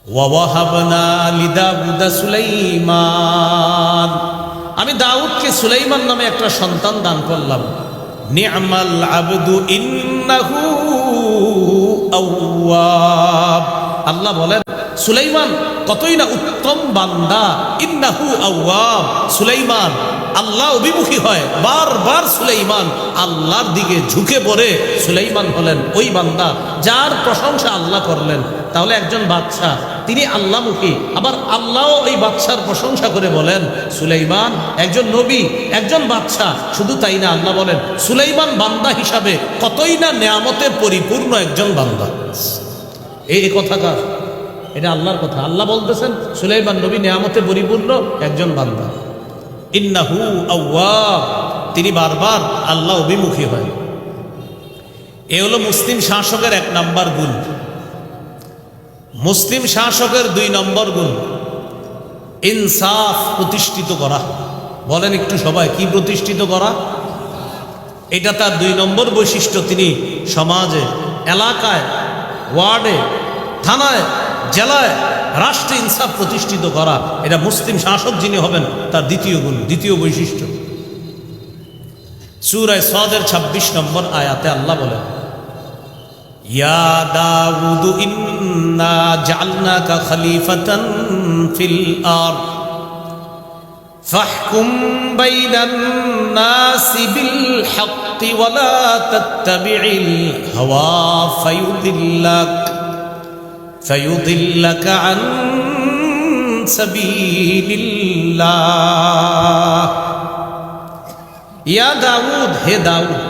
ওয়াওয়াহাবনা লিদাউদা সুলাইমান, আমি দাউদকে সুলাইমান নামে একটা সন্তান দান করলাম। নি'মাল আবদু ইন্নাহু আওয়াব। আল্লাহ বলেন সুলাইমান কতই না উত্তম বান্দা। ইন্নাহু আওয়াব, সুলাইমান আল্লাহ অভিমুখী হয়। বারবার সুলাইমান আল্লাহর দিকে ঝুঁকে পড়ে সুলাইমান হলেন ওই বান্দা যার প্রশংসা আল্লাহ করলেন। তাহলে একজন বাদশাহ তিনি আল্লাহমুখী, আবার আল্লাহও ওই বাদশার প্রশংসা করে বলেন সুলাইমান একজন নবী, একজন বাদশাহ। শুধু তাই না, আল্লাহ বলেন সুলাইমান বান্দা হিসাবে কতই না নেয়ামতে পরিপূর্ণ একজন বান্দা। এই কথাকার, এটা আল্লাহর কথা। আল্লাহ বলতেছেন সুলাইমান নবী নেয়ামতে পরিপূর্ণ একজন বান্দা। ইন্নাহু আওয়াব, তিনি বারবার আল্লাহ অভিমুখী হয়। এ হলো মুসলিম শাসকের 1 নম্বর গুণ। মুসলিম শাসকের 2 নম্বর গুণ ইনসাফ প্রতিষ্ঠিত করা। বলেন একটু সবাই, কি প্রতিষ্ঠিত করা? এটা তার 2 নম্বর বৈশিষ্ট্য। তিনি সমাজে, এলাকায়, ওয়ার্ডে, থানায়, জেলায়, রাষ্ট্রে ইনসাফ প্রতিষ্ঠিত করা, এটা মুসলিম শাসক যিনি হবেন তার 2য় গুণ, 2য় বৈশিষ্ট্য। সূরা সাদের 26 নম্বর আয়াতে আল্লাহ বলেন ইয়া দাউদ ইন্না জাআলনাকা খলিফাতান ফিল আরদ ফাহকুম বাইনান নাসি বিল হাক্কি ওয়া লা তাত্তাবি'ল হাওয়া ফায়ুদিল্লাকা আন সাবিলিল্লাহ। ইয়া দাউদ, হে দাউদ,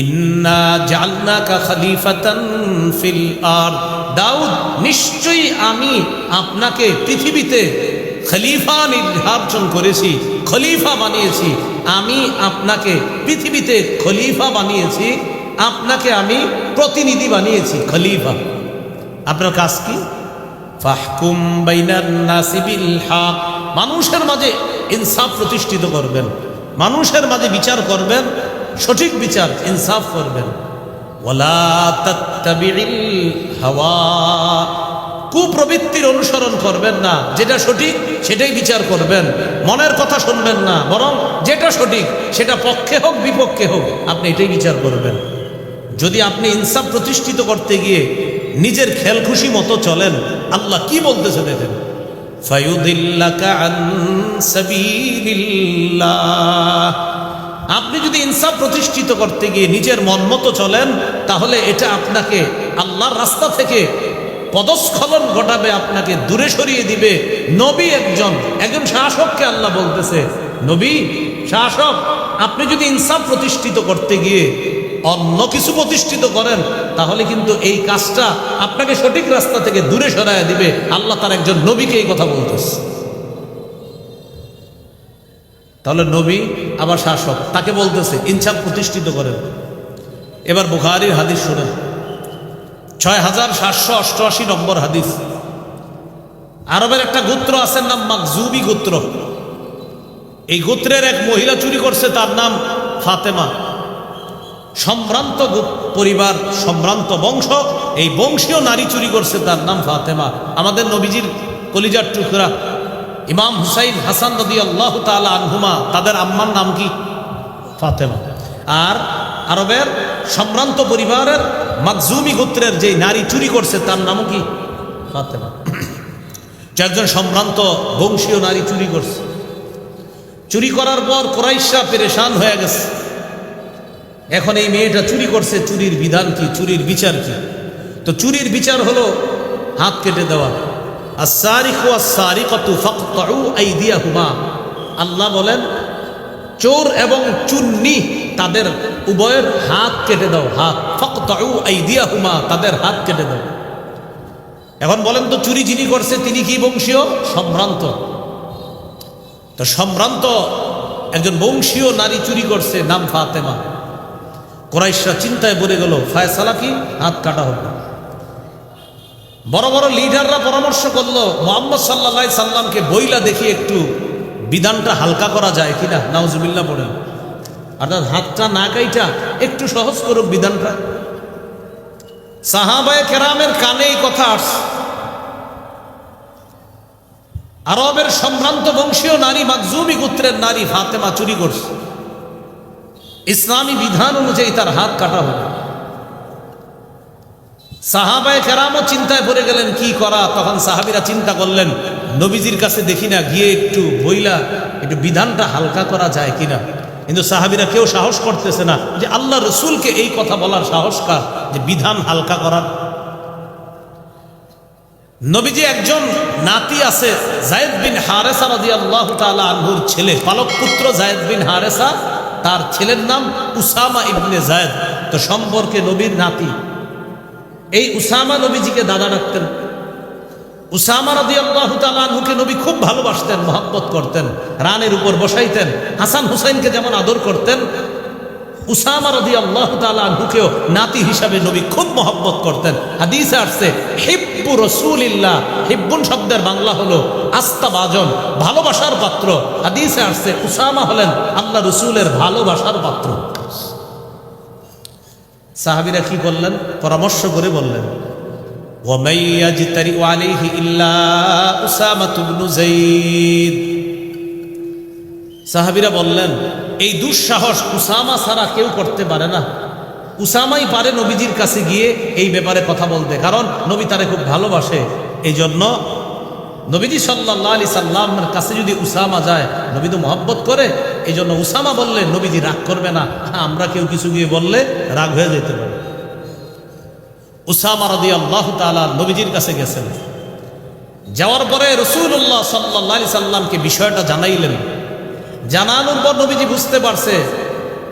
ইন্না জাআলনাকা খলিফাতান ফিল আরদ, দাউদ নিশ্চয়ই আমি আপনাকে পৃথিবীতে খলিফা নির্বাচন করেছি, খলিফা বানিয়েছি। আমি আপনাকে পৃথিবীতে খলিফা বানিয়েছি, আপনাকে আমি প্রতিনিধি বানিয়েছি, খলিফা। আপনার কাজ কি? ফাহকুম বাইনান নাসি বিল হক, মানুষের মাঝে ইনসাফ প্রতিষ্ঠিত করবেন, মানুষের মাঝে বিচার করবেন, সঠিক বিচার, ইনসাফ করবেন। ওয়ালা তাত্তাবি'ল হাওয়া, কুপ্রবৃত্তির অনুসরণ করবেন না, যেটা সঠিক সেটাই বিচার করবেন। মনের কথা শুনবেন না, বরং যেটা সঠিক সেটা পক্ষে হোক বিপক্ষে হোক আপনি এটাই বিচার করবেন। যদি আপনি ইনসাফ প্রতিষ্ঠিত করতে গিয়ে নিজের খেয়াল খুশি মতো চলেন, আল্লাহ কি বলতেছে দেখেন, ফায়ুদিল্লাকা আন সাবিলিল্লাহ। আপনি যদি ইনসাফ প্রতিষ্ঠিত করতে গিয়ে নিজের মন মতো চলেন, তাহলে এটা আপনাকে আল্লাহর রাস্তা থেকে পদস্খলন ঘটাবে, আপনাকে দূরে সরিয়ে দিবে। নবী একজন শাসককে আল্লাহ বলতেছে, নবী শাসক, আপনি যদি ইনসাফ প্রতিষ্ঠিত করতে গিয়ে অন্য কিছু প্রতিষ্ঠিত করেন, তাহলে কিন্তু এই কাজটা আপনাকে সঠিক রাস্তা থেকে দূরে সরাইয়া দিবে। আল্লাহ তার একজন নবীকে এই কথা বলতেছে। তাহলে নবী আবার শাসক, তাকে বলতেছে ইনসাফ প্রতিষ্ঠিত করেন। এবার বুখারীর হাদিস শুনেন, 6788 নম্বর হাদিস। আরবের একটা গোত্র আছে, নাম মাখজুমি গোত্র। এই গোত্রের এক মহিলা চুরি করছে, তার নাম ফাতেমা। সম্ভ্রান্ত পরিবার, সম্ভ্রান্ত বংশ, এই বংশীয় নারী চুরি করছে, তার নাম ফাতেমা। আমাদের নবীজির কলিজার টুকরা ইমাম হুসাইন হাসান রাদিয়াল্লাহু তাআলা আনহুমা, তাদের আম্মার নাম কি? ফাতেমা। আর আরবের সম্ভ্রান্ত পরিবারের মাখজুমি গোত্রের যে নারী চুরি করছে তার নামও কি? ফাতেমা। একজন সম্ভ্রান্ত বংশীয় নারী চুরি করছে। চুরি করার পর কুরাইশরা পেরেশান হয়ে গেছে। এখন এই মেয়েটা চুরি করছে, চুরির বিধান কি, চুরির বিচার কি? তো চুরির বিচার হলো হাত কেটে দেওয়া। আস-সারিকু আস-সারিকাতু ফাকতাউ আইদিয়াহুমা। আল্লাহ বলেন চোর এবং চুন্নি তাদের উভয়ের হাত কেটে দাও। হাত, ফাকতাউ আইদিয়াহুমা, তাদের হাত কেটে দাও। এখন বলেন তো চুরি যিনি করছে তিনি কি বংশীয়? সম্ভ্রান্ত। তো সম্ভ্রান্ত একজন বংশীয় নারী চুরি করছে, নাম ফাতেমা। কুরাইশরা চিন্তায় পড়ে গেল, ফায়সালা কি? হাত কাটা হবে। বড় বড় লিডাররা পরামর্শ করলো মুহাম্মদ সাল্লাল্লাহু আলাইহি সাল্লামকে বইলা দেখি একটু বিধানটা হালকা করা যায় কিনা। নাউজুবিল্লাহ পড়েন, অর্থাৎ হাতটা না কাইটা একটু সহজ করুক বিধানটা। সাহাবায়ে কেরামের কানে এই কথা আসছে। আরবের সম্ভ্রান্ত বংশীয় নারী মাকজুমি গোত্রের নারী ফাতেমা চুরি করছে, ইসলামী বিধান অনুযায়ী তার হাত কাটা হবে। সাহাবায়ে কেরামও চিন্তায় পড়ে গেলেন কি করা। তখন সাহাবীরা চিন্তা করলেন, নবীজির কাছে দেখি না গিয়ে একটু বইলা একটু বিধানটা হালকা করা যায় কিনা। কিন্তু সাহাবীরা কেউ সাহস করতেছে না যে আল্লাহ রসুলকে এই কথা বলার সাহস কার, যে বিধান হালকা করার। নবীজি একজন নাতি আছে যায়েদ বিন হারেসা রাদিয়াল্লাহু তাআলা আনহুর ছেলে, পালক পুত্র যায়েদ বিন হারেসা, তার ছেলের নাম উসামা ইবনে যায়েদ। তো সম্পর্কে নবীর নাতি। এই উসামা নবীজিকে দাদা ডাকতেন। উসামা রাদিয়াল্লাহু তাআলা আনহুকে নবী খুব ভালোবাসতেন, মহব্বত করতেন, রানের উপর বসাইতেন। হাসান হুসাইনকে যেমন আদর করতেন, উসামা রাদিয়াল্লাহু তাআলা আনহুকেও নাতি হিসাবে নবী খুব মহব্বত করতেন। হাদিসে আসছে হিব্বু রাসূলিল্লাহ, হিব্বুন শব্দের বাংলা হলো আস্তাবাজন, ভালোবাসার পাত্র। হাদিসে আসছে উসামা হলেন আল্লাহ রসুলের ভালোবাসার পাত্র। সাহাবীরা কি করলেন? পরামর্শ করে বললেন, ওয়ামাই ইয়াজতারিউ আলাইহি ইল্লা উসামা ইবনে যায়েদ। সাহাবীরা বললেন, এই দুঃসাহস উসামা ছাড়া কেউ করতে পারে না। উসামাই পারে নবীজির কাছে গিয়ে এই ব্যাপারে কথা বলতে, কারণ নবী তারে খুব ভালোবাসে। এই জন্য নবীজি সাল্লাল্লাহু আলাইহি সাল্লামের কাছে যদি উসামা যায়, নবী তো মহব্বত করে, এই জন্য উসামা বললে নবীজি রাগ করবে না। আমরা কেউ কিছু গিয়ে বললে রাগ হয়ে যেতে পারে। উসামা রাদিয়াল্লাহু তাআলা নবীজির কাছে গেছেন। যাওয়ার পরে রাসূলুল্লাহ সাল্লাল্লাহু আলাইহি সাল্লামকে বিষয়টা জানাইলেন। জানানোর পর নবীজি বুঝতে পারছে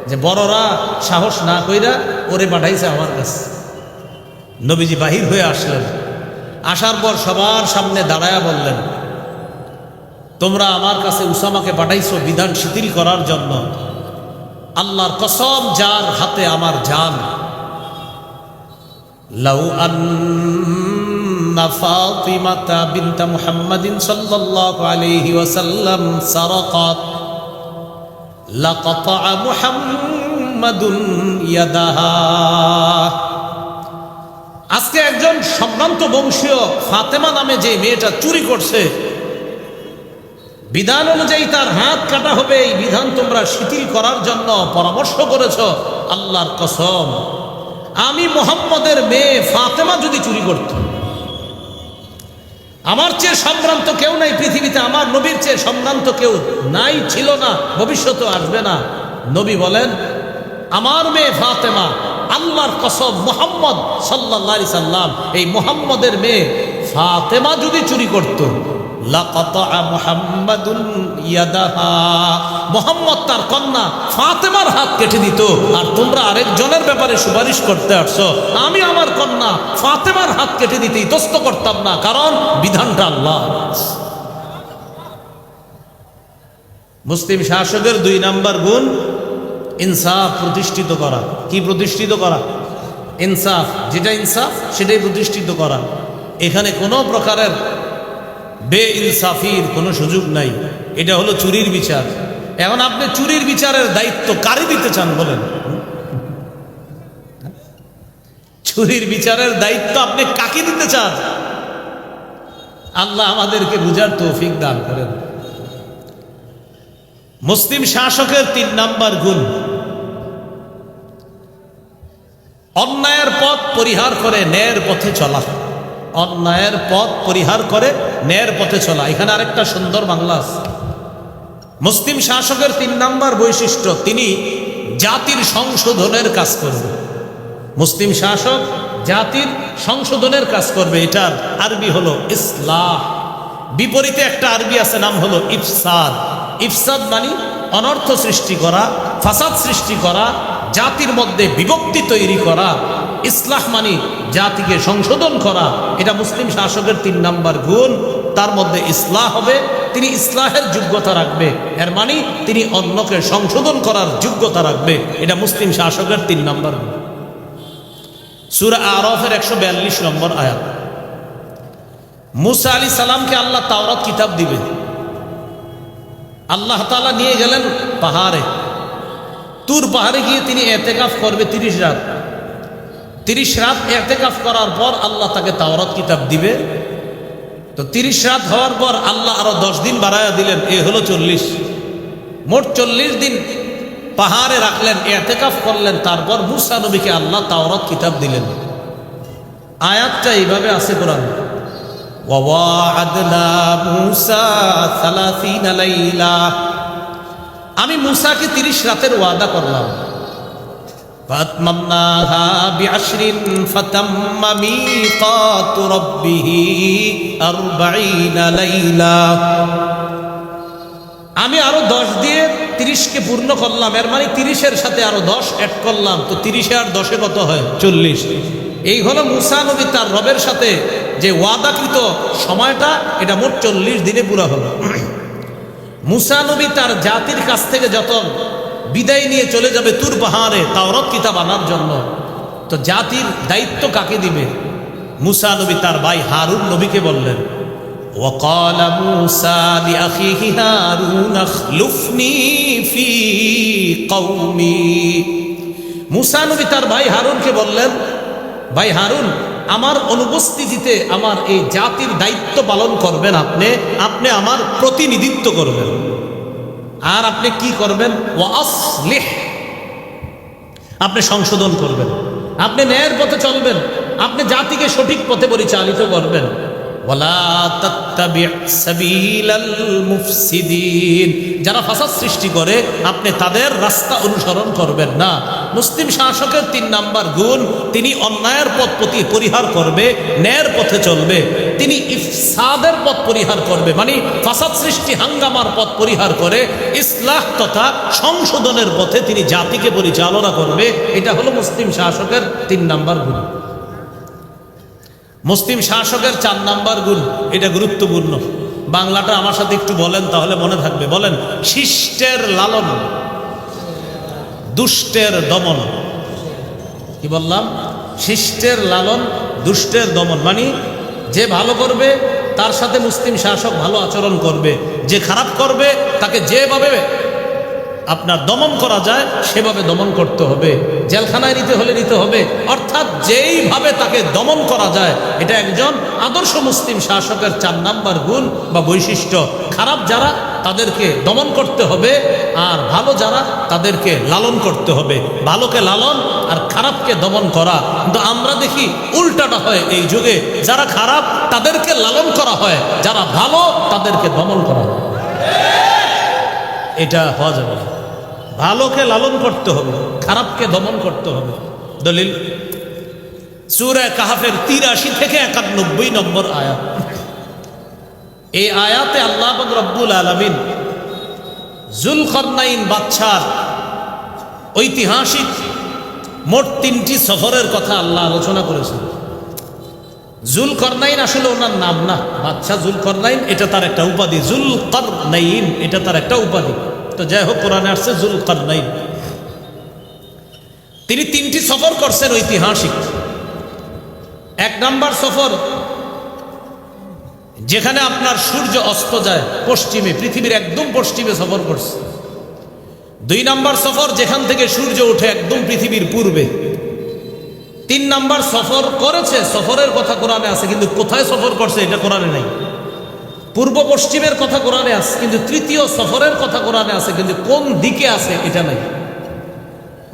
যে বড়রা সাহস না কইরা ওরে পাঠাইছে আমার কাছে। নবীজি বাহির হয়ে আসলেন। আসার পর সবার সামনে দাঁড়ায়া বললেন, তোমরা আমার কাছে উসামাকে পাঠাইছো বিধান শিথিল করার জন্য। আল্লাহর কসম, যার হাতে আমার জান, লাউ আন্না ফাতিমাতা বিনতা মুহাম্মাদিন সাল্লাল্লাহু আলাইহি ওয়াসাল্লাম সারাকাত লাকাতা মুহাম্মাদুন ইয়াদাহা। আজকে একজন সম্ভ্রান্ত বংশীয় ফাতেমা নামে যে মেয়েটা চুরি করছে, বিধান অনুযায়ী তার হাত কাটা হবে। এই বিধান তোমরা শিথিল করার জন্য পরামর্শ করেছ। আল্লাহর কসম, আমি মুহাম্মদের মেয়ে ফাতেমা যদি চুরি করত, আমার চেয়ে সম্ভ্রান্ত কেউ নাই পৃথিবীতে, আমার নবীর চেয়ে সম্ভ্রান্ত কেউ নাই, ছিল না, ভবিষ্যতেও আসবে না। নবী বলেন, আমার মেয়ে ফাতেমা, আল্লাহর কসম মুহাম্মদ সাল্লাল্লাহু আলাইহি সাল্লাম, এই মুহাম্মদের মেয়ে ফাতেমা যদি চুরি করত, লাকাতা মুহাম্মাদুন ইয়াদাহা, মুহাম্মদ তার কন্যা ফাতেমার হাত কেটে দিত। আর তোমরা আরেকজনের ব্যাপারে সুপারিশ করতে আসছো, আমি আমার কন্যা ফাতেমার হাত কেটে দিতে ইতস্ত করতাম না, কারণ বিধানটা আল্লাহ। মুসলিম শাসকের 2 নাম্বার গুণ ইনসাফ প্রতিষ্ঠিত করা। কি প্রতিষ্ঠিত করা? ইনসাফ। যেটা ইনসাফ সেটাই প্রতিষ্ঠিত করা। এখানে কোনো প্রকারের বেইনসাফির কোনো সুযোগ নাই। এটা হলো চুরির বিচার। এখন আপনি চুরির বিচারের দায়িত্ব কারে দিতে চান বলেন? চুরির বিচারের দায়িত্ব আপনি কাকে দিতে চান? আল্লাহ আমাদেরকে বুঝার তৌফিক দান করেন। মুসলিম শাসকের 3 নাম্বার গুণ, অন্যায়ের পথ পরিহার করে ন্যায়ের পথে চলা। অন্যায়ের পথ পরিহার করে ন্যায়ের পথে চলা। এখানে আরেকটা সুন্দর বাংলা আছে। মুসলিম শাসকের 3 নাম্বার বৈশিষ্ট্য, তিনি জাতির সংশোধনের কাজ করবে। মুসলিম শাসক জাতির সংশোধনের কাজ করবে। এটার আরবি হলো ইসলাহ। বিপরীতে একটা আরবি আছে, নাম হলো ইফসাদ। ইফসাদ মানে অনর্থ সৃষ্টি করা, ফাসাদ সৃষ্টি করা, জাতির মধ্যে বিভক্তি তৈরি করা। ইসলাহ মানে জাতিকে সংশোধন করা। এটা মুসলিম শাসকের 3 নাম্বার গুণ। তার মধ্যে ইসলাহ হবে, তিনি ইসলাহের যোগ্যতা রাখবে। এর মানে তিনি অন্যকে সংশোধন করার যোগ্যতা রাখবে। এটা মুসলিম শাসকের 3 নাম্বার গুণ। সূরা আরাফের 142 নম্বর আয়াত। মুসা আলাইহিস সালামকে আল্লাহ তাওরাত কিতাব দিবে। আল্লাহ তাআলা নিয়ে গেলেন পাহাড়ে, তুর পাহাড়ে গিয়ে তিনি ইতিকাফ করবে 30 রাত। 30 রাত ইতিকাফ করার পর আল্লাহ তাকে তাওরাত কিতাব দিবে। তো 30 রাত হওয়ার পর আল্লাহ আরো 10 দিন বাড়ায়া দিলেন, এ হলো 40। মোট 40 দিন পাহাড়ে রাখলেন, ইতিকাফ করলেন। তারপর মুসা নবীকে আল্লাহ তাওরাত কিতাব দিলেন। আয়াতটা এইভাবে আছে কোরআনে, ওয়া'আদনা মুসা 30 লাইলা। আমি মুসাকে 30 রাতের ওয়াদা করলাম। ফাতমামনাহা বিআশরিন ফাতাম্মা মিকাতু রাব্বিহি 40 লাইলা। আমি আরো 10 দিয়ে 30কে পূর্ণ করলাম। এর মানে 30-এর সাথে আরো 10 অ্যাড করলাম, তো 30-এ আর 10-এ কত হয়? 40। এই হলো মুসা নবী তার রবের সাথে যে ওয়াদাকৃত সময়টা, এটা মোট 40 দিনে পুরা হলো। মুসা নবী তার জাতির কাছ থেকে যখন বিদায় নিয়ে চলে যাবে তুর পাহাড়ে তাওরাত কিতাব আনার জন্য, তো জাতির দায়িত্ব কাকে দিবে? মুসা নবী তার ভাই হারুন নবীকে বললেন, وقال موسى لأخيه هارون اخلفني في قومي। মুসা নবী তার ভাই হারুনকে বললেন, ভাই হারুন, আমার অনুপস্থিতিতে আমার এই জাতির দায়িত্ব পালন করবেন, আপনি আমার প্রতিনিধিত্ব করবেন। আর আপনি কি করবেন? ওয়াসলিহ, আপনি সংশোধন করবেন, আপনি ন্যায়ের পথে চলবেন, আপনি জাতিকে সঠিক পথে পরিচালিত করবেন। ওয়ালা তাত্তাবি' সাবিলাল মুফসিদিন, যারা ফাসাদ সৃষ্টি করে আপনি তাদের রাস্তা অনুসরণ করবেন না। মুসলিম শাসকের 3 নাম্বার গুণ, তিনি অন্যায়ের পথ পরিহার করবে, ন্যায়ের পথে চলবে। তিনি ইফসাদের পথ পরিহার করবে, মানে ফাসাদ সৃষ্টি হাঙ্গামার পথ পরিহার করে ইসলাহ তথা সংশোধনের পথে তিনি জাতিকে পরিচালনা করবে। এটা হলো মুসলিম শাসকের 3 নাম্বার গুণ। মুসলিম শাসকের 4 নাম্বার গুণ, এটা গুরুত্বপূর্ণ। বাংলাটা আমার সাথে একটু বলেন, তাহলে মনে থাকবে। বলেন, শিষ্টের লালন, দুষ্টের দমন। কি বললাম? শিষ্টের লালন, দুষ্টের দমন, মানে যে ভালো করবে তার সাথে মুসলিম শাসক ভালো আচরণ করবে, যে খারাপ করবে তাকে যেভাবে আপনার দমন করা যায় সেভাবে দমন করতে হবে, জেলখানায় নিতে হলে নিতে হবে। অর্থাৎ যেইভাবে তাকে দমন করা যায়, এটা একজন আদর্শ মুসলিম শাসকের 4 নাম্বার গুণ বা বৈশিষ্ট্য। খারাপ যারা তাদেরকে দমন করতে হবে, আর ভালো যারা তাদেরকে লালন করতে হবে। ভালোকে লালন আর খারাপকে দমন করা। কিন্তু আমরা দেখি উল্টাটা হয় এই যুগে, যারা খারাপ তাদেরকে লালন করা হয়, যারা ভালো তাদেরকে দমন করা হয়। এটা হওয়া যাবে না। ভালোকে লালন করতে হবে, খারাপকে দমন করতে হবে। দলিল সূরা কাহফের 83 থেকে 91 নম্বর আয়াত। এই আয়াতে আল্লাহ পাক রব্বুল আলামিন যুলকারনাইন বাদশার ঐতিহাসিক মোট 3টি সফরের কথা আল্লাহ আলোচনা করেছেন। যুলকারনাইন আসলে ওনার নাম না, বাদশা যুলকারনাইন এটা তার একটা উপাধি। যুলকারনাইন এটা তার একটা উপাধি। তো যাই হোক, কোরআনে আসছে যুলকারনাইন। তিনি 3টি সফর করছেন ঐতিহাসিক। 1 নাম্বার সফর, যেখানে আপনার সূর্য অস্ত যায় পশ্চিমে, পৃথিবীর একদম পশ্চিমে সফর করছে। 2 নাম্বার সফর, যেখান থেকে সূর্য ওঠে একদম পৃথিবীর পূর্বে। 3 নাম্বার সফর করেছে, সফরের কথা কোরআনে আছে, কিন্তু কোথায় সফর করছে এটা কোরআনে নাই। পূর্ব পশ্চিমের কথা কোরআনে আছে, কিন্তু 3য় সফরের কথা কোরআনে আছে, কিন্তু কোন দিকে আছে এটা নাই।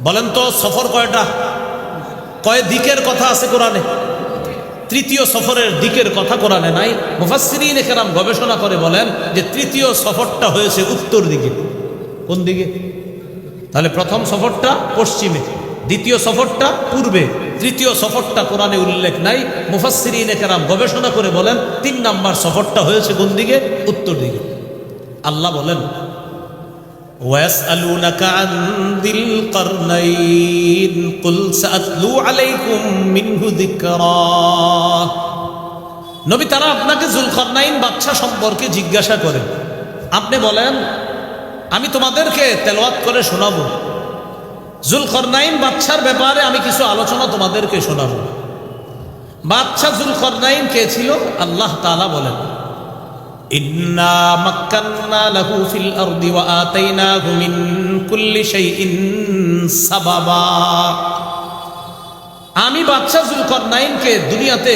বলেন তো সফর কয়টা? কয় দিকের কথা আছে কোরআনে? 3য় সফরের দিকের কথা কোরআনে নাই। মুফাসসিরিনে কেরাম গবেষণা করে বলেন যে 3য় সফরটা হয়েছে উত্তর দিকে। কোন দিকে? তাহলে প্রথম সফরটা পশ্চিমে, 2য় সফরটা পূর্বে, 3য় সফরটা কোরআনে উল্লেখ নাই। মুফাসসিরিনে কেরাম গবেষণা করে বলেন 3 নাম্বার সফরটা হয়েছে কোন দিকে? উত্তর দিকে। আল্লাহ বলেন, ওয়াসআলুনাকা আন যিল কারনাইন কুল সাআতলু আলাইকুম মিনহু যিকরা। নবী, তারা আপনাকে যুলকারনাইন বাদশা সম্পর্কে জিজ্ঞাসা করেন, আপনি বলেন আমি তোমাদেরকে তেলাওয়াত করে শোনাবো। যুলকারনাইন বাদশার ব্যাপারে আমি কিছু আলোচনা তোমাদেরকে শোনাবো। বাদশা যুলকারনাইন কে ছিল? আল্লাহ তাআলা বলেন, ইন্না মাক্কান্না লাহু ফিল আরদি ওয়া আতাইনাহু মিন কুল্লি শাইইন সাবাবা। আমি বাদশা যুলকারনাইনকে দুনিয়াতে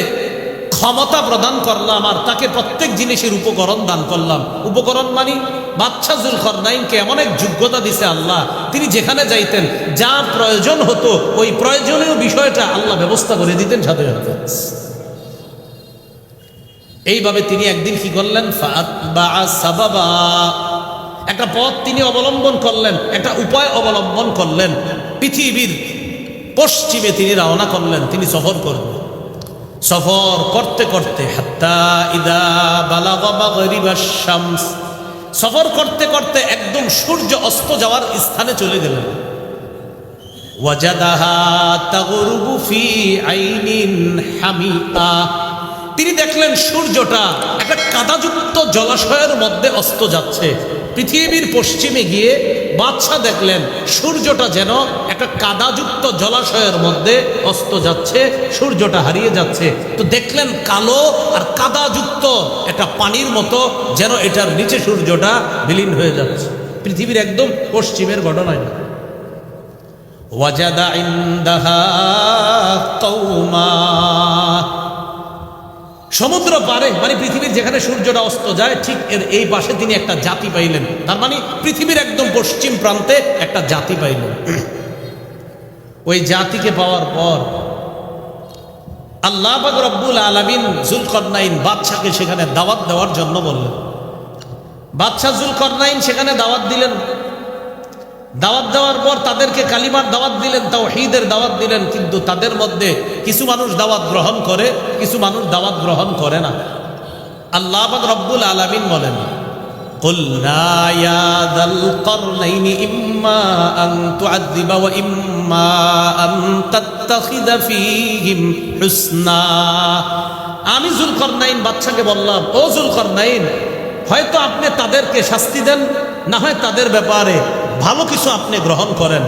ক্ষমতা প্রদান করলাম আর তাকে প্রত্যেক জিনিসের উপকরণ দান করলাম। উপকরণ মানে বাদশা যুলকারনাইনকে এমন এক যোগ্যতা দিছে আল্লাহ, তিনি যেখানে যাইতেন যা প্রয়োজন হতো ওই প্রয়োজনীয় বিষয়টা আল্লাহ ব্যবস্থা করে দিতেন সাথে সাথে। এইভাবে তিনি একদিন কি করলেন, ফাতবাআ সাবাবা, একটা পথ তিনি অবলম্বন করলেন, একটা উপায় অবলম্বন করলেন। পৃথিবীর পশ্চিমে তিনি রওনা করলেন, তিনি সফর করবেন। সফর করতে করতে হাত্তা ইদা বালাগা মাগরিবাশ শামস, সফর করতে করতে একদম সূর্য অস্ত যাওয়ার স্থানে চলে গেলেন। ওয়াজাদাহা তাগরুবু ফি আইনিন হামিআ, তিনি দেখলেন সূর্যটা একটা কাদাযুক্ত জলাশয়ের মধ্যে অস্ত যাচ্ছে। পৃথিবীর পশ্চিমে গিয়ে বাদশা দেখলেন সূর্যটা যেন একটা কাদাযুক্ত জলাশয়ের মধ্যে অস্ত যাচ্ছে, সূর্যটা হারিয়ে যাচ্ছে। তো দেখলেন কালো আর কাদাযুক্ত একটা পানির মতো যেন এটার নিচে সূর্যটা বিলীন হয়ে যাচ্ছে। পৃথিবীর একদম পশ্চিমের ঘটনায় ওয়াজাদা ইনদাহা কওমা, সমুদ্র পারে মানে পৃথিবীর যেখানে সূর্যটা অস্ত যায় ঠিক এর এই পাশে তিনি একটা জাতি পাইলেন। তার মানে পৃথিবীর একদম পশ্চিম প্রান্তে একটা জাতি পাইলেন। ওই জাতিকে পাওয়ার পর আল্লাহ পাক রব্বুল আলামিন যুলকারনাইন বাদশাকে সেখানে দাওয়াত দেওয়ার জন্য বললেন। বাদশা যুলকারনাইন সেখানে দাওয়াত দিলেন। দাওয়াত দেওয়ার পর তাদেরকে কালিমার দাওয়াত দিলেন, তাওহীদের দাওয়াত দিলেন। কিন্তু তাদের মধ্যে কিছু মানুষ দাওয়াত গ্রহণ করে, কিছু মানুষ দাওয়াত গ্রহণ করে না। আল্লাহ পাক রব্বুল আলামিন বলেন, কুলনা ইয়া যাল করনাইনি ইম্মা আন তুআযযিবা ওয়া ইম্মা আন তাত্তাখিযা ফীহিম হুসনা। আমি যুলকারনাইন বাদশাকে বললাম, ও যুলকারনাইন, হয়তো আপনি তাদেরকে শাস্তি দেন, না হয় তাদের ব্যাপারে ভালো কিছু আপনি গ্রহণ করেন।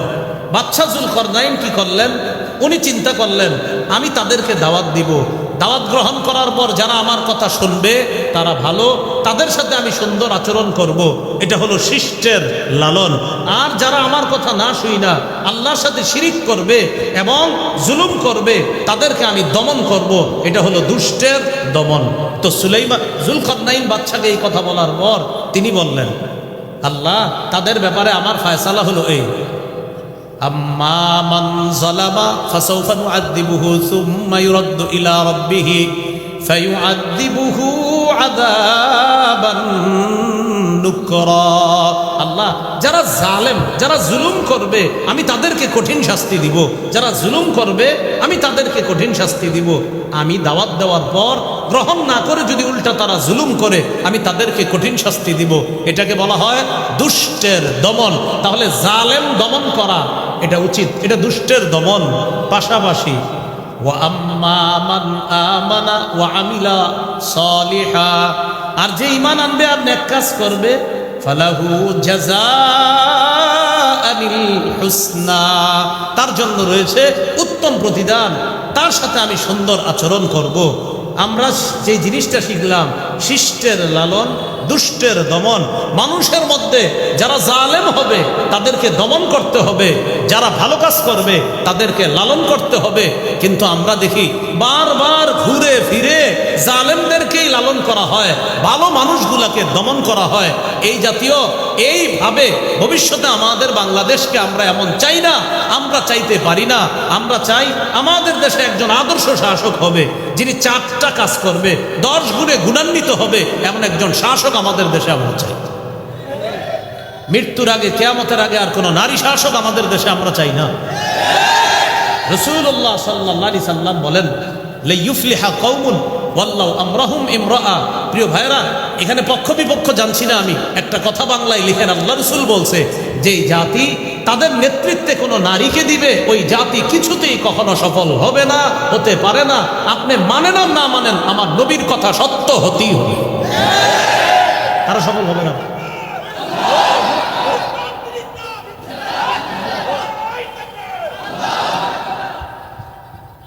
বাদশা যুলকারনাইন কি করলেন, উনি চিন্তা করলেন আমি তাদেরকে দাওয়াত দিব, দাওয়াত গ্রহণ করার পর যারা আমার কথা শুনবে তারা ভালো, তাদের সাথে আমি সুন্দর আচরণ করব। এটা হলো শিষ্টের লালন। আর যারা আমার কথা না শুই না, আল্লাহর সাথে শিরিক করবে এবং জুলুম করবে, তাদেরকে আমি দমন করব। এটা হলো দুষ্টের দমন। তো যুলকারনাইন বাদশাকে এই কথা বলার পর তিনি বললেন, আল্লাহ তাদের ব্যাপারে আমার ফয়সালা হলো এই, আম্মা মান যালামা ফাসাউফা নুআযযিবুহু সুম্মা ইউরাদ্দু ইলা রাব্বিহি ফায়ুআযযিবুহু আযাবান নুকরা। আল্লাহ যারা জালেম, যারা জুলুম করবে আমি তাদেরকে কঠিন শাস্তি দিব, যারা জুলুম করবে আমি তাদেরকে কঠিন শাস্তি দিব। আমি দাওয়াত দেওয়ার পর গ্রহণ না করে যদি উল্টা তারা জুলুম করে আমি তাদেরকে কঠিন শাস্তি দিব। এটাকে বলা হয় দুষ্টের দমন। তাহলে জালেম দমন করা এটা উচিত, এটা দুষ্টের দমন। পাশাপাশি ওয়া আম্মা মান আমানা ওয়া আমিলা সালিহা, আর যে ঈমান আনবে আর নেক কাজ করবে, ফালাহু জাযাআনিল হুসনা, তার জন্য রয়েছে উত্তম প্রতিদান, তার সাথে আমি সুন্দর আচরণ করব। আমরা যে জিনিসটা শিখলাম, শিষ্টের লালন, দুষ্টের দমন। মানুষের মধ্যে যারা জালেম হবে তাদেরকে দমন করতে হবে, যারা ভালো কাজ করবে তাদেরকে লালন করতে হবে। কিন্তু আমরা দেখি বারবার ঘুরে ফিরে জালেমদেরকেই লালন করা হয়, ভালো মানুষগুলাকে দমন করা হয়। এই জাতীয় এইভাবে ভবিষ্যতে আমাদের বাংলাদেশকে আমরা এমন চাই না, আমরা চাইতে পারি না। আমরা চাই আমাদের দেশে একজন আদর্শ শাসক হবে, যিনি 4টা কাজ করবে, 10 গুণে গুণান্বিত হবে, এমন একজন শাসক আমাদের দেশে আমরা চাই। মৃত্যুর আগে, কিয়ামতের আগে আর কোনো নারী শাসক আমাদের দেশে আমরা চাই না। রাসূলুল্লাহ সাল্লাল্লাহু আলাইহি সাল্লাম বলেন, লাইয়ুফলিহা কওমুন ওয়াল্লাহু আমরাহুম ইমরাআ। প্রিয় ভাইরা, এখানে পক্ষ বিপক্ষ জানছি না আমি, একটা কথা বাংলায় লিখেন, আল্লাহ রাসূল বলছে যেই জাতি তাদের নেতৃত্বে কোনো নারীকে দিবে ওই জাতি কিছুতেই কখনো সফল হবে না, হতে পারে না। আপনি মানেন আর না মানেন, আমার নবীর কথা সত্য হতেই হবে, তারা সফল হবে না।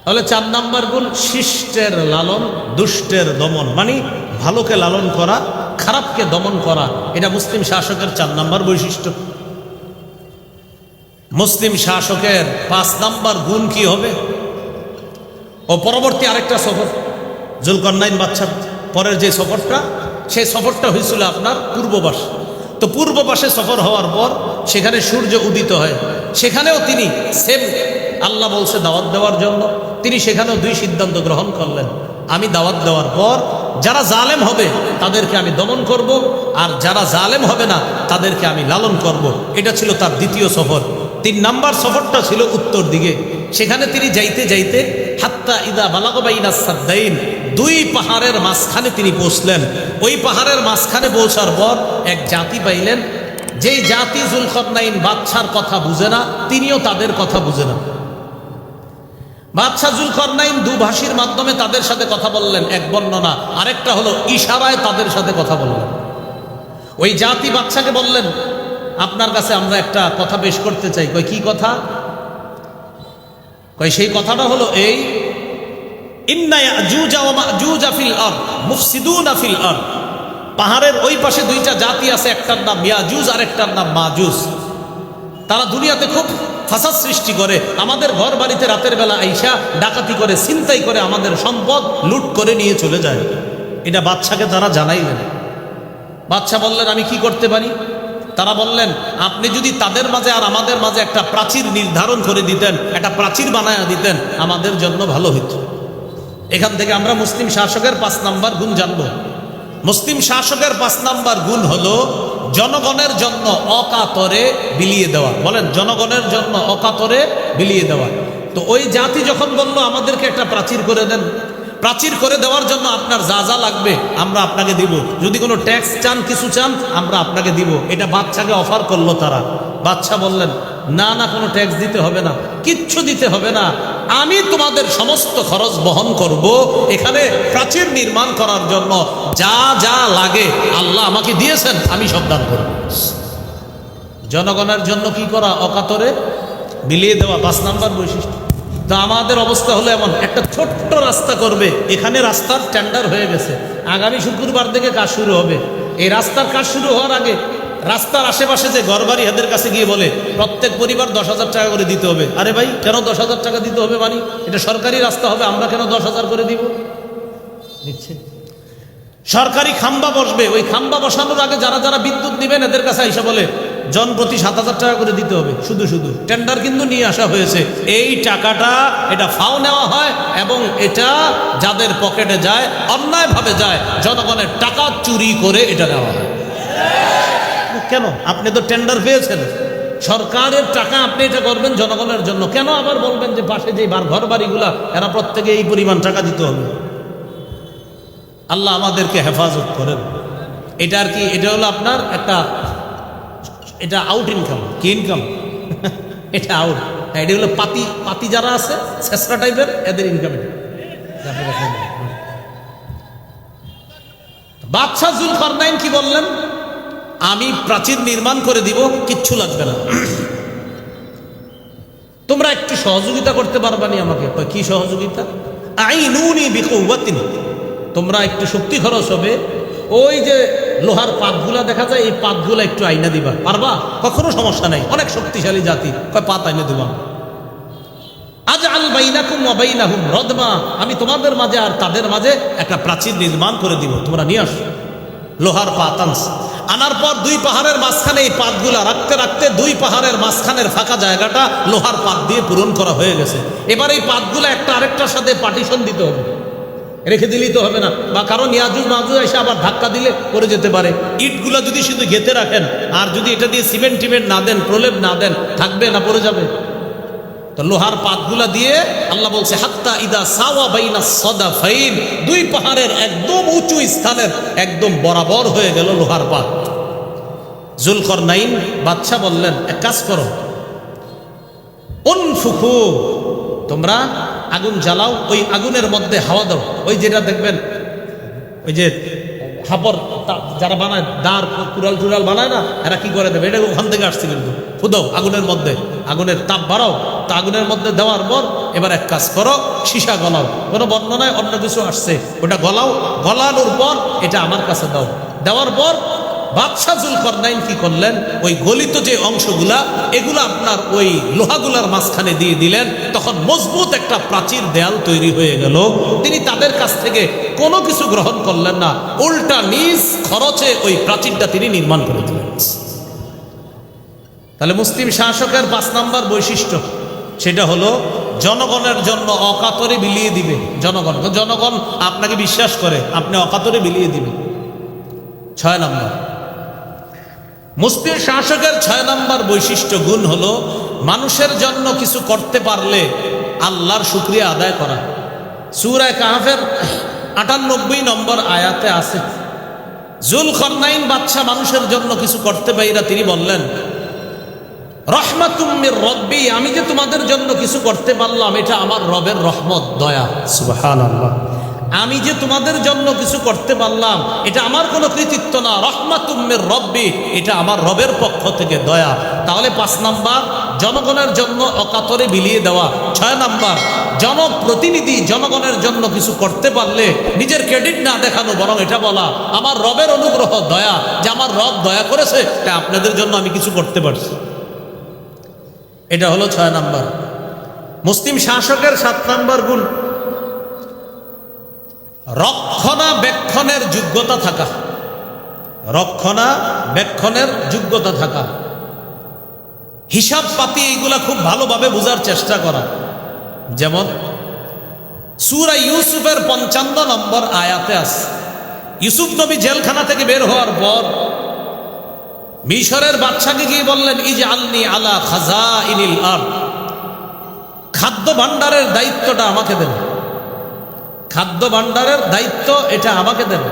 তাহলে 4 নম্বর গুণ শিষ্টের লালন, দুষ্টের দমন, মানে ভালোকে লালন করা, খারাপকে দমন করা। এটা মুসলিম শাসকের 4 নম্বর বৈশিষ্ট্য। মুসলিম শাসকের 5 নম্বর গুণ কি হবে? ও পরবর্তী আরেকটা সফর, জুলকরনাইন বাদশার পরের যে সফরটা, সেই সফরটা হয়েছিল আপনার পূর্ব পাশে। তো পূর্ব পাশে সফর হওয়ার পর সেখানে সূর্য উদিত হয়, সেখানেও তিনি সেম আল্লাহ বলছে দাওয়াত দেওয়ার জন্য, তিনি সেখানেও দুই সিদ্ধান্ত গ্রহণ করলেন। আমি দাওয়াত দেওয়ার পর যারা জালেম হবে তাদেরকে আমি দমন করব, আর যারা জালেম হবে না তাদেরকে আমি লালন করব। এটা ছিল তার দ্বিতীয় সফর। 3 নাম্বার সফরটা ছিল উত্তর দিকে। সেখানে তিনি যাইতে যাইতে হাত্তা ইদা বালাগবাইনা সাদ্দাইন, 2 পাহাড়ের মাঝখানে তিনি পৌঁছলেন। ওই পাহাড়ের মাঝখানে পৌঁছার পর এক জাতি পাইলেন, যেই জাতি জুলকরনাইন বাদশার কথা বুঝে না, তিনিও তাদের কথা বুঝে না। বাদশাহ জুলকরনাইন দুভাষীর মাধ্যমে তাদের সাথে কথা বললেন, এক বর্ণনা, আরেকটা হলো ইশারায় তাদের সাথে কথা বললেন। ওই জাতি বাদশাকে বললেন, আপনার কাছে আমরা একটা কথা পেশ করতে চাই। কই কি কথা? কই সেই কথাটা হলো এই, ইন্না ইয়াজুজ ওয়া মাজুজ ফিল আরদ মুফসিদুনা ফিল আরদ। পাহাড়ের ওই পাশে 2টা জাতি আছে, একটার নাম ইয়াজুজ আর একটার নাম মাজুজ। তারা দুনিয়াতে খুব ফাসাদ সৃষ্টি করে, আমাদের ঘর বাড়িতে রাতের বেলা আইসা ডাকাতি করে, ছিনতাই করে, আমাদের সম্পদ লুট করে নিয়ে চলে যায়। এটা বাদশাকে তারা জানাইলেন। বাদশা বললেন, আমি কি করতে পারি? তারা বললেন, আপনি যদি তাদের মাঝে আর আমাদের মাঝে একটা প্রাচীর নির্ধারণ করে দিতেন, একটা প্রাচীর বানায়া দিতেন, আমাদের জন্য ভালো হইত। এখান থেকে আমরা মুসলিম শাসকের 5 নাম্বার গুণ জানব। মুসলিম শাসকের 5 নাম্বার গুণ হলো জনগণের জন্য অকাতরে বিলিয়ে দেওয়া। বলেন, জনগণের জন্য অকাতরে বিলিয়ে দেওয়া। তো ওই জাতি যখন বলল আমাদেরকে একটা প্রাচীর করে দেন, প্রাচীর করে দেওয়ার জন্য আপনার যা যা লাগবে আমরা আপনাকে দিব, যদি কোনো ট্যাক্স চান, কিছু চান, আমরা আপনাকে দিব। এটা বাদশাকে অফার করলো তারা। বাদশা বললেন, না না, কোনো ট্যাক্স দিতে হবে না, কিচ্ছু দিতে হবে না, আমি তোমাদের সমস্ত খরচ বহন করব। এখানে প্রাচীর নির্মাণ করার জন্য যা যা লাগে আল্লাহ আমাকে দিয়েছেন, আমি সব দান করব। জনগণের জন্য কি করা? অকাতরে বিলিয়ে দেওয়া 5 নাম্বার বৈশিষ্ট্য। তো আমাদের অবস্থা হলো এমন, একটা ছোট্ট রাস্তা করবে, এখানে রাস্তার টেন্ডার হয়ে গেছে, আগামী শুক্রবার থেকে কাজ শুরু হবে। এই রাস্তার কাজ শুরু হওয়ার আগে রাস্তার আশেপাশে যে ঘরবাড়ি, এদের কাছে গিয়ে বলে প্রত্যেক পরিবার 10,000 টাকা করে দিতে হবে। আরে ভাই, কেন 10,000 টাকা দিতে হবে? মানে এটা সরকারি রাস্তা হবে, আমরা কেন 10,000 করে দিব? দিচ্ছে। সরকারি খাম্বা বসবে, ওই খাম্বা বসানোর আগে যারা যারা বিদ্যুৎ দিবেন এদের কাছে এসে বলে জন প্রতি 7,000 টাকা করে দিতে হবে। শুধু শুধু টেন্ডার কিন্তু নিয়ে আসা হয়েছে। এই টাকাটা এটা ফাও নেওয়া হয় এবং এটা যাদের পকেটে যায়, অন্যায়ভাবে যায়, জনগণের টাকা চুরি করে এটা নেওয়া হয়। কেন? আপনি তো টেন্ডার পেয়েছেন, সরকারের টাকা, আপনি এটা করবেন জনগণের জন্য, কেন আবার বলবেন যে পাশে যে ঘর বাড়িগুলা এরা প্রত্যেকে এই পরিমাণ টাকা দিতে হবে? আল্লাহ আমাদেরকে হেফাজত করেন। এটা আর কি, এটা হলো আপনার একটা, এটা আউট ইনকাম। কি ইনকাম? এটা আউট। এটা হলো পাতি পাতি যারা আছে ছেসরা টাইপের, এদের ইনকাম এটা। বাদশাহ জুলকরনাইন কি বললেন? আমি প্রাচীর নির্মাণ করে দিব, কিচ্ছু লাগবে না, তোমরা একটু সহযোগিতা করতে পারবানি আমাকে? কি সহযোগিতা? আইনুনি বিকুওয়াতিন, তোমরা একটু শক্তি খরচ হবে, ওই যে লোহার পাতগুলা দেখা যায়, এই পাতগুলা একটু আইনা দিবা, পারবা? কখনো সমস্যা নাই, অনেক শক্তিশালী জাতি, পাত আইনা দিবা। আজআল বাইনাকুম ওয়া বাইনাহুম রদমা, আমি তোমাদের মাঝে আর তাদের মাঝে একটা প্রাচীর নির্মাণ করে দিব, তোমরা নিয়ে আসো। লোহার পাত আনার পর 2 পাহাড়ের মাঝখানে এই পাতগুলা রাখতে রাখতে 2 পাহাড়ের মাঝখানের ফাঁকা জায়গাটা লোহার পাত দিয়ে পূরণ করা হয়ে গেছে। এবার এই পাতগুলা একটা আরেকটার সাথে পার্টিশন দিতে হবে, রেখে দিলেই তো হবে না, বা কারণ ইয়াজুজ মাজুজ এসে আবার ধাক্কা দিলে পড়ে যেতে পারে। ইটগুলা যদি শুধু গেঁথে রাখেন আর যদি এটা দিয়ে সিমেন্ট টিমেন্ট না দেন, প্রলেপ না দেন, থাকবে না, পড়ে যাবে। তো লোহার পাতগুলা দিয়ে আল্লাহ বলছে হাত্তা ইদা সাওয়া বাইনা সাদাফাইন, 2 পাহাড়ের একদম উঁচু স্থানের একদম বরাবর হয়ে গেল লোহার পাত। জুলকরনাইন বাদশা বললেন, এক কাজ করো, উনফুখু, তোমরা আগুন জ্বালাও, ওই আগুনের মধ্যে হাওয়া দাও। ওই যেটা দেখবেন, ওই যে হাপর যারা বানায়, দাঁড় কুড়াল টুড়াল বানায় না, এরা কি করে দেবে, এটা ওখান থেকে আসছে, কিন্তু ফুদাও আগুনের মধ্যে, আগুনের তাপ বাড়াও। তা আগুনের মধ্যে দেওয়ার পর এবার এক কাজ করো, সীসা গলাও। কোনো বর্ণনায় অন্য কিছু আসছে, ওটা গলাও, গলানোর পর এটা আমার কাছে দাও। দেওয়ার পর বাদশাহ জুলকরনাইন কি করলেন, ওই গলিত যে অংশগুলা এগুলা আপনার ওই লোহাগুলার মাঝখানে দিয়ে দিলেন। তখন মজবুত একটা প্রাচীর দেয়াল তৈরি হয়ে গেল। তিনি তাদের কাছ থেকে কোনো কিছু গ্রহণ করলেন না, উল্টা নিজ খরচে ওই প্রাচীরটা তিনি নির্মাণ করে দিলেন। তাহলে মুসলিম শাসকের 5 নম্বর বৈশিষ্ট্য, সেটা হলো জনগণের জন্য অকাতরে বিলিয়ে দিবে। জনগণ আপনাকে বিশ্বাস করে, আপনি অকাতরে বিলিয়ে দিবেন। 6 নম্বর মুসলিম শাসকের 6 নম্বর বৈশিষ্ট্য গুণ হলো মানুষের জন্য কিছু করতে পারলে আল্লাহর শুকরিয়া আদায় করা। সূরা কাহফের 98 নম্বর আয়াতে আছে, যুলকারনাইন বাদশা মানুষের জন্য কিছু করতে পাইরা তিনি বললেন, রহমাতুম মির রব্বি, আমি যে তোমাদের জন্য কিছু করতে পারলাম এটা আমার রবের রহমত, দয়া। সুবহানাল্লাহ। আমি যে তোমাদের জন্য কিছু করতে পারলাম এটা আমার কোনো কৃতিত্ব না, রহমাতুম মির রব্বি, এটা আমার রবের পক্ষ থেকে দয়া। তাহলে 5 নাম্বার জনগণের জন্য অকাতরে বিলিয়ে দেওয়া। 6 নাম্বার জনপ্রতিনিধি জনগণের জন্য কিছু করতে পারলে নিজের ক্রেডিট না দেখানো, বরং এটা বলা আমার রবের অনুগ্রহ, দয়া, যে আমার রব দয়া করেছে তাই আপনাদের জন্য আমি কিছু করতে পারছি। এটা হলো 6 নাম্বার মুসলিম শাসকের। 7 নাম্বার গুণ রক্ষণাবেক্ষণের যোগ্যতা থাকা। রক্ষণাবেক্ষণের যোগ্যতা থাকা, হিসাব পাতি এইগুলা খুব ভালোভাবে বোঝার চেষ্টা করা। যেমন সূরা ইউসুফের 55 নম্বর আয়াতে আছে, ইউসুফ নবী জেলখানা থেকে বের হওয়ার পর মিশরের বাদশাকে গিয়ে বললেন, ইজআলনি আলা খাজাইনিল আরদ, খাদ্য ভাণ্ডারের দায়িত্বটা আমাকে দেন। খাদ্য ভাণ্ডারের দায়িত্ব এটা আমাকে দেন।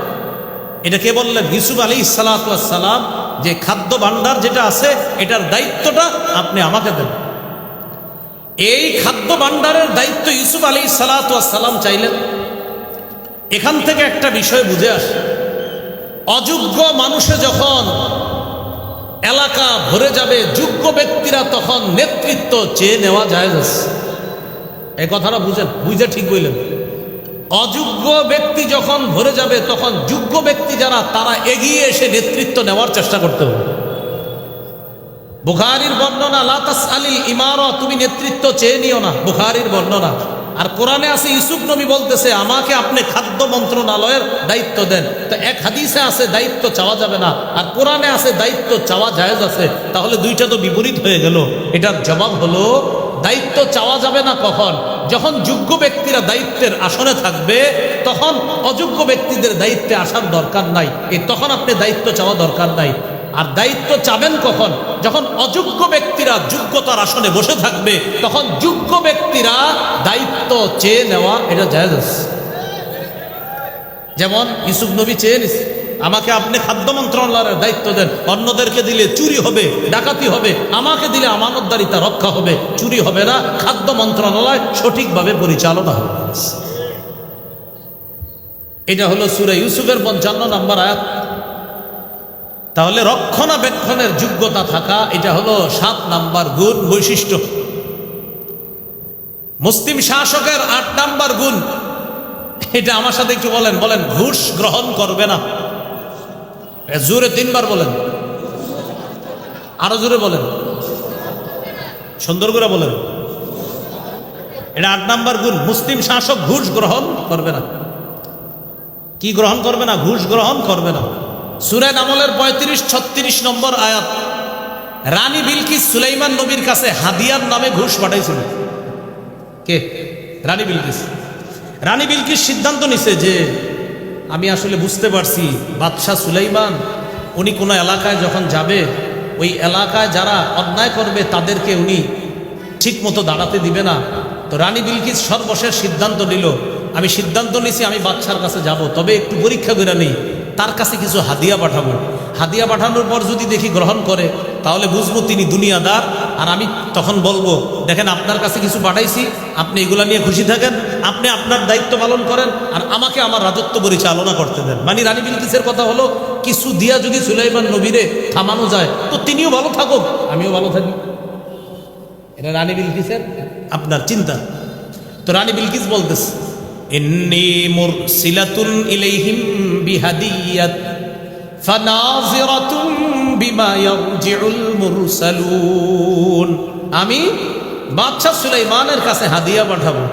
এটা কে বললেন? ইউসুফ আলাইহিস সালাতু ওয়াস সালাম, যে খাদ্য ভাণ্ডার যেটা আছে এটার দায়িত্বটা আপনি আমাকে দেন। এই খাদ্য ভাণ্ডারের দায়িত্ব ইউসুফ আলাইহিস সালাতু ওয়াস সালাম চাইলেন। এখান থেকে একটা বিষয় বুঝে আসে, অযোগ্য মানুষে যখন এলাকা ভরে যাবে, যোগ্য ব্যক্তিরা তখন নেতৃত্ব চেয়ে নেওয়া যায়। এই কথাটা বুঝে ঠিক বললেন। অযোগ্য ব্যক্তি যখন ভরে যাবে তখন যোগ্য ব্যক্তি যারা তারা এগিয়ে এসে নেতৃত্ব নেওয়ার চেষ্টা করতে হবে। বুখারীর বর্ণনা, লা তাসআলিল ইমারা, তুমি নেতৃত্ব চেয়ে নিও না, বুখারীর বর্ণনা। আর কোরআনে আছে ইউসুফ নবী বলতেছে আমাকে আপনি খাদ্য মন্ত্রণালয়ের দায়িত্ব দেন। তো এক হাদিসে আছে দায়িত্ব চাওয়া যাবে না, আর কোরআনে আছে দায়িত্ব চাওয়া জায়েজ আছে। তাহলে দুইটা তো বিপরীত হয়ে গেল। এটার জবাব হলো দায়িত্ব চাওয়া যাবে না কখন? যখন যোগ্য ব্যক্তিরা দায়িত্বের আসনে থাকবে তখন অযোগ্য ব্যক্তিদের দায়িত্বে আসার দরকার নাই, তখন আপনি দায়িত্ব চাওয়া দরকার নাই। আর দায়িত্ব চাবেন কখন? যখন অযোগ্য ব্যক্তিরা যোগ্যতার আসনে বসে থাকবে তখন যোগ্য ব্যক্তিরা দায়িত্ব চেয়ে নেওয়া এটা জায়েজ আছে। যেমন ইউসুফ নবী চেয়ে নিছে আমাকে আপনি খাদ্য মন্ত্রণালয়ের দায়িত্ব দেন, অন্যদেরকে দিলে চুরি হবে, ডাকাতি হবে, আমাকে দিলে আমানতদারিতা রক্ষা হবে, চুরি হবে না, খাদ্য মন্ত্রণালয় সঠিকভাবে পরিচালনা হবে। এটা হলো সূরা ইউসুফের 55 নম্বর আয়াত। তাহলে রক্ষণাবেক্ষণের যোগ্যতা থাকা এটা হলো 7 নাম্বার গুণ, বৈশিষ্ট্য। মুসলিম শাসকের 8 নাম্বার গুণ, এটা আমার সাথে একটু বলেন, ঘুষ গ্রহণ করবে না। জোরে 3 বার বলেন, আরো জোরে বলেন, সুন্দর করে বলেন। এটা 8 নাম্বার গুণ, মুসলিম শাসক ঘুষ গ্রহণ করবে না। কি গ্রহণ করবে না? ঘুষ গ্রহণ করবে না। সূরা নামলের 35-36 নম্বর আয়াত, রানী বিলকিস সুলাইমান নবীর কাছে হাদিয়ার নামে ঘুষ পাঠাইছিল। কে? রানী বিলকিস। রানী বিলকিস সিদ্ধান্ত নিছে যে আমি আসলে বুঝতে পারছি বাদশাহ সুলাইমান উনি কোনো এলাকায় যখন যাবে ওই এলাকায় যারা অন্যায় করবে তাদেরকে উনি ঠিক মতো দাঁড়াতে দিবে না। তো রানী বিলকিস সর্বশেষ সিদ্ধান্ত নিল, আমি সিদ্ধান্ত নিছি আমি বাদশার কাছে যাব, তবে একটু পরীক্ষা করে নিই, তার কাছে কিছু হাদিয়া পাঠাবো। হাদিয়া পাঠানোর পর যদি দেখি গ্রহণ করে তাহলে বুঝবো তিনি দুনিয়াদার, আর আমি তখন বলবো দেখেন আপনার কাছে কিছু পাঠাইছি, আপনি এগুলা নিয়ে খুশি থাকেন, আপনি আপনার দায়িত্ব পালন করেন, আর আমাকে আমার রাজত্ব পরিচালনা করতে দেন। মানে রানী বিলকিসের কথা হলো কিছু দিয়া যদি সুলাইমান নবীরে থামানো যায় তো তিনিও ভালো থাকুক, আমিও ভালো থাকি। এটা রানী বিলকিসের আপনার চিন্তা। তো রানী বিলকিস বলতেছে, ইন্নী মুরসিলাতুন ইলাইহিম বিহাদিয়াত ফানাযিরাতুন বিমা ইয়ারজিউল মুরসালুন, আমি বাদশা সুলাইমানের কাছে হাদিয়া পাঠাবো,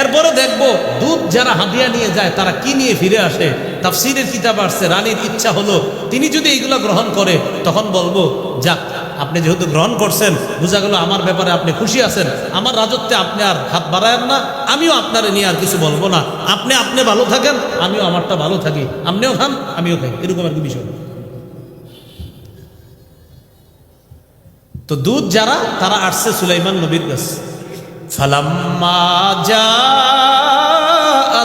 এরপরে দেখব দুধ যারা হাদিয়া নিয়ে যায় তারা কি নিয়ে ফিরে আসে। তাফসীরের কিতাব আসছে রানীর ইচ্ছা হলো তিনি যদি এইগুলো গ্রহণ করে তখন বলবো যাক আপনি যেহেতু গ্রহণ করছেন বোঝা গেল আমার ব্যাপারে আপনি খুশি আছেন, আমার রাজত্বে আপনি আর হাত বাড়ায়েন না, আমিও আপনারে নিয়ে আর কিছু বলবো না, আপনি ভালো থাকেন আমিও আমারটা ভালো থাকি, আপনিও খান আমিও খাই, এরকম আর কি বিষয়। তো দুধ যারা তারা আসছে সুলাইমান নবীর কাছে। ফালাম্মা জাআ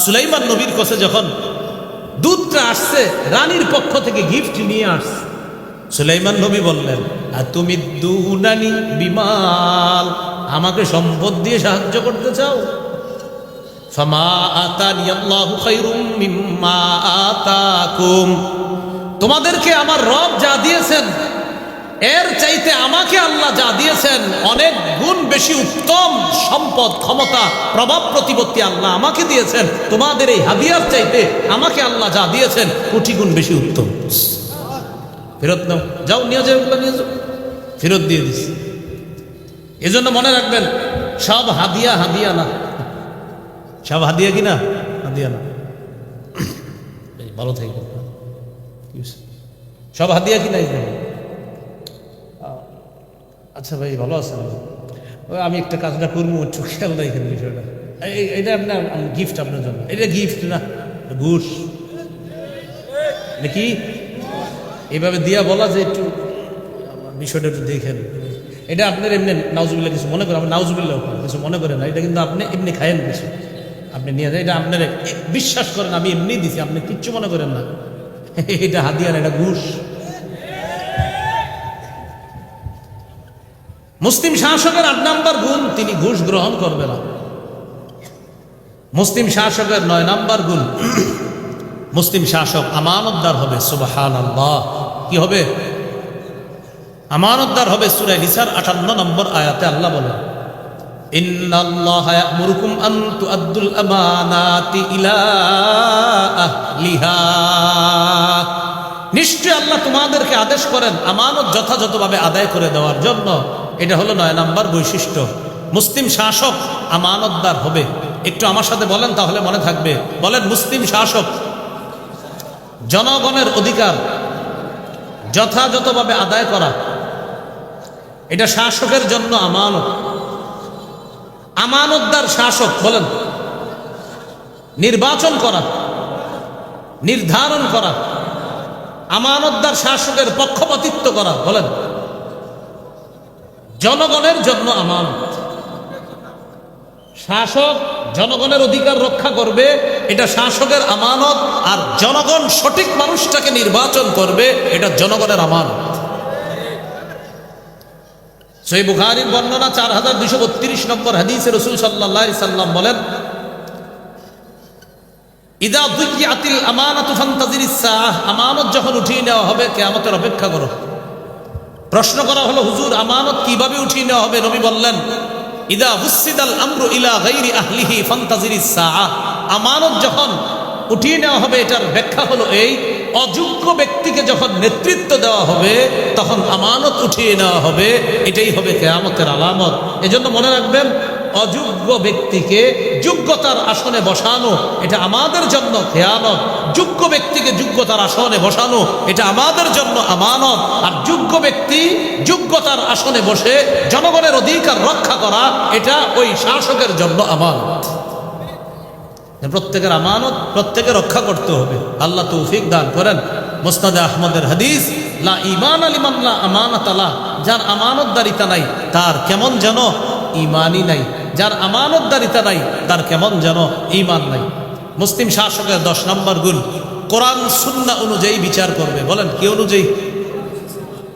সুলাইমান নবীর কাছে যখন দুধটা আসছে রানীর পক্ষ থেকে গিফট নিয়ে আসছে, সুলাইমান নবী বললেন তুমি দুনানি বিমাল, আমাকে সম্পদ দিয়ে সাহায্য করতে চাও? ফামা আতানি আল্লাহু খায়রুম মিম্মা আতাকুম, তোমাদেরকে আমার রব যা দিয়েছেন এর চাইতে আমাকে আল্লাহ যা দিয়েছেন অনেক গুণ বেশি উত্তম সম্পদ, ক্ষমতা, প্রভাব প্রতিপত্তি আল্লাহ আমাকে দিয়েছেন। তোমাদের এই হাদিয়ার চাইতে আমাকে আল্লাহ যা দিয়েছেন কোটি গুণ বেশি উত্তম। ফেরত নাও, যাও নিয়ে যাও, এগুলো নিয়ে যাও। ফেরত দিয়ে দিস। এজন্য মনে রাখবেন সব হাদিয়া হাদিয়া না, সব হাদিয়া কি না হাদিয়া না। ভালো থাকবে, সব হাদিয়া কি না। আচ্ছা ভাই ভালো আছেন, আমি একটা কাজটা করবো, একটু খেয়াল রাখেন বিষয়টা। এটা আপনার গিফট আপনার জন্য, এটা গিফট না ঘুষ নাকি এইভাবে দিয়া বলা যে একটু বিষয়টা একটু দেখেন। এটা আপনার এমনি নাউজুবিল্লাহ কিছু মনে করেন, আপনি নাউজুবিল্লাহ কিছু মনে করেন না, এটা কিন্তু আপনি এমনি খায়েন কিছু, আপনি নিয়ে যান, এটা আপনার বিশ্বাস করেন আমি এমনি দিছি, আপনি কিচ্ছু মনে করেন না, এটা হাদিয়া না, এটা ঘুষ। মুসলিম শাসকের ৮ নম্বর গুণ, তিনি ঘুষ গ্রহণ করবে না। মুসলিম শাসকের ৯ নম্বর গুণ, মুসলিম শাসক আমানতদার হবে। সুবহানাল্লাহ, কি হবে? আমানতদার হবে। সূরা নিসার ৫৮ নম্বর আয়াতে আল্লাহ বলেন ইন্নাল্লাহা ইয়া'মুরুকুম আন তু'আদ্দুল আমানাতি ইলা আহলিহা, নিশ্চয় আল্লাহ তোমাদেরকে আদেশ করেন আমানত যথাযথভাবে আদায় করে দেওয়ার জন্য। এটা হলো ৯ নম্বর বৈশিষ্ট্য। মুসলিম শাসক আমানতদার হবে। একটু আমার সাথে বলেন তাহলে মনে থাকবে। বলেন, মুসলিম শাসক জনগণের অধিকার যথাযথভাবে আদায় করা, এটা শাসকের জন্য আমানত। আমানতদার শাসক বলেন, নির্বাচন করা, নির্ধারণ করা, আমানতদার শাসকের পক্ষপাতিত্ব করা, বলেন জনগণের জন্য আমানত। শাসক জনগণের অধিকার রক্ষা করবে, এটা শাসকের আমানত। আর জনগণ সঠিক মানুষটাকে নির্বাচন করবে, এটা জনগণের আমানত। সহিহ বুখারীর বর্ণনা ৪২৩২ নম্বর হাদিসে রাসূল সাল্লাল্লাহু আলাইহি সাল্লাম বলেন ইযা দুইয়াতিল আমানাতু ফান্তাজিরিস সাআহ, আমানত যখন উঠিয়ে নেওয়া হবে কিয়ামতের অপেক্ষা করো। প্রশ্ন করা হলো, হুজুর আমানত কিভাবে উঠিয়ে নেওয়া হবে? নবী বললেন ইযা উসিদাল আমরু ইলা গায়রি আহলিহি ফান্তাজিরিস সাআহ, আমানত যখন উঠিয়ে নেওয়া হবে এটার ব্যাখ্যা হলো এই, অযোগ্য ব্যক্তিকে যখন নেতৃত্ব দেওয়া হবে তখন আমানত উঠিয়ে নেওয়া হবে, এটাই হবে কিয়ামতের আলামত। এজন্য মনে রাখবেন, অযোগ্য ব্যক্তিকে যোগ্যতার আসনে বসানো এটা আমাদের জন্য খেয়ানত, যোগ্য ব্যক্তিকে যোগ্যতার আসনে বসানো এটা আমাদের জন্য আমানত। আর যোগ্য ব্যক্তি যোগ্যতার আসনে বসে জনগণের অধিকার রক্ষা করা এটা ওই শাসকের জন্য আমানত। প্রত্যেকের আমানত প্রত্যেকে রক্ষা করতে হবে। আল্লাহ তৌফিক দান করেন। মুসনাদে আহমদের হাদিস, লা ঈমান লিমান লা আমানাত লাহ, যার আমানতদারিতা নাই তার কেমন যেন ঈমানই নাই, যার আমানতদারিতা নাই তার কেমন যেন ঈমান নাই। মুসলিম শাসকের ১০ নম্বর গুণ, কোরআন সুন্নাহ অনুযায়ী বিচার করবে। বলেন কি অনুযায়ী?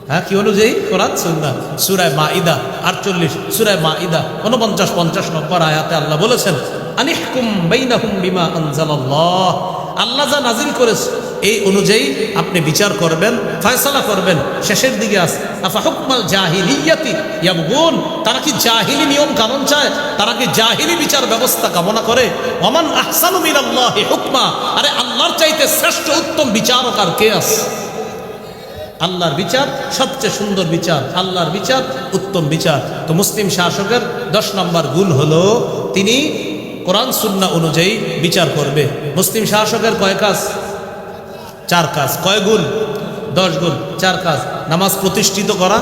হ্যাঁ, কি অনুযায়ী? কোরআন সুন্নাহ। সূরা মাইদা ৪৮, সূরা মাইদা ৪৯-৫০ নম্বর আয়াতে আল্লাহ বলেছেন আনিহকুম বাইনাহুম বিমা আনজালাল্লাহ, আল্লাহ যা নাজিল করেছে এই অনুযায়ী আপনি বিচার করবেন, ফয়সালা করবেন। শেষের দিকে আছে আফা হুকমাল জাহিলিয়াতি ইয়াবগুন, তারা কি জাহিলি নিয়ম কানুন চায়? তারা কি জাহিলি বিচার ব্যবস্থা কামনা করে? ওমান আহসানু মিনাল্লাহি হুকমা, আরে আল্লাহর চাইতে শ্রেষ্ঠ উত্তম বিচারক আর কে আছে? আল্লাহর বিচার সবচেয়ে সুন্দর বিচার, আল্লাহর বিচার উত্তম বিচার। তো মুসলিম শাসকের 10 নম্বর গুণ হলো তিনি কোরআন সুন্নাহ অনুযায়ী বিচার করবে। মুসলিম শাসকের কয় কাজ? 4 কাজ। কয় গুণ? 10 গুণ। 4 কাজ: নামাজ প্রতিষ্ঠিত করা,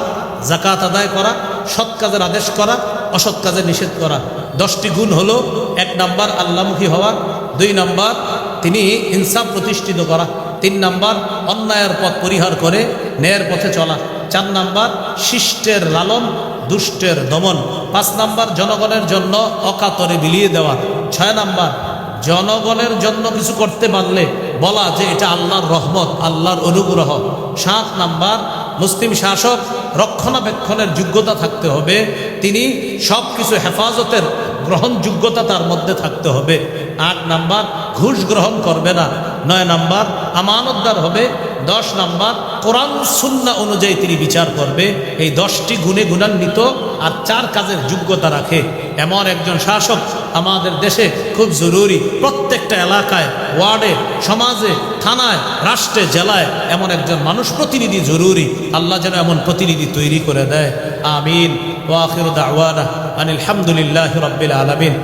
যাকাত আদায় করা, সৎ কাজের আদেশ করা, অসৎ কাজের নিষেধ করা। 10টি গুণ হলো: 1 নম্বর আল্লাহমুখী হওয়া, 2 নম্বর তিনি ইনসাফ প্রতিষ্ঠিত করা, 3 নম্বর অন্যায়ের পথ পরিহার করে ন্যায়ের পথে চলা, 4 নম্বর শিষ্টের লালন দুষ্টের দমন, 5 নম্বর জনগণের জন্য অকাতরে বিলিয়ে দেওয়া, 6 নম্বর জনগণের জন্য কিছু করতে পারলে বলা যে এটা আল্লাহর রহমত, আল্লাহর অনুগ্রহ, 7 নম্বর মুসলিম শাসক রক্ষণাবেক্ষণের যোগ্যতা থাকতে হবে, তিনি সব কিছু হেফাজতের গ্রহণযোগ্যতা তার মধ্যে থাকতে হবে, 8 নম্বর ঘুষ গ্রহণ করবে না, 9 নম্বর আমানতদার হবে, 10 নম্বর কোরআন সুন্নাহ অনুযায়ী তিনি বিচার করবে। এই 10টি গুণে গুণান্বিত আর 4 কাজের যোগ্যতা রাখে এমন একজন শাসক আমাদের দেশে খুব জরুরি। প্রত্যেকটা এলাকায়, ওয়ার্ডে, সমাজে, থানায়, রাষ্ট্রে, জেলায় এমন একজন মানুষ প্রতিনিধি জরুরি। আল্লাহ যেন এমন প্রতিনিধি তৈরি করে দেয়। আমিন। ওয়া আখিরু দাওয়ানা আনিল হামদুলিল্লাহি রাব্বিল আলামিন।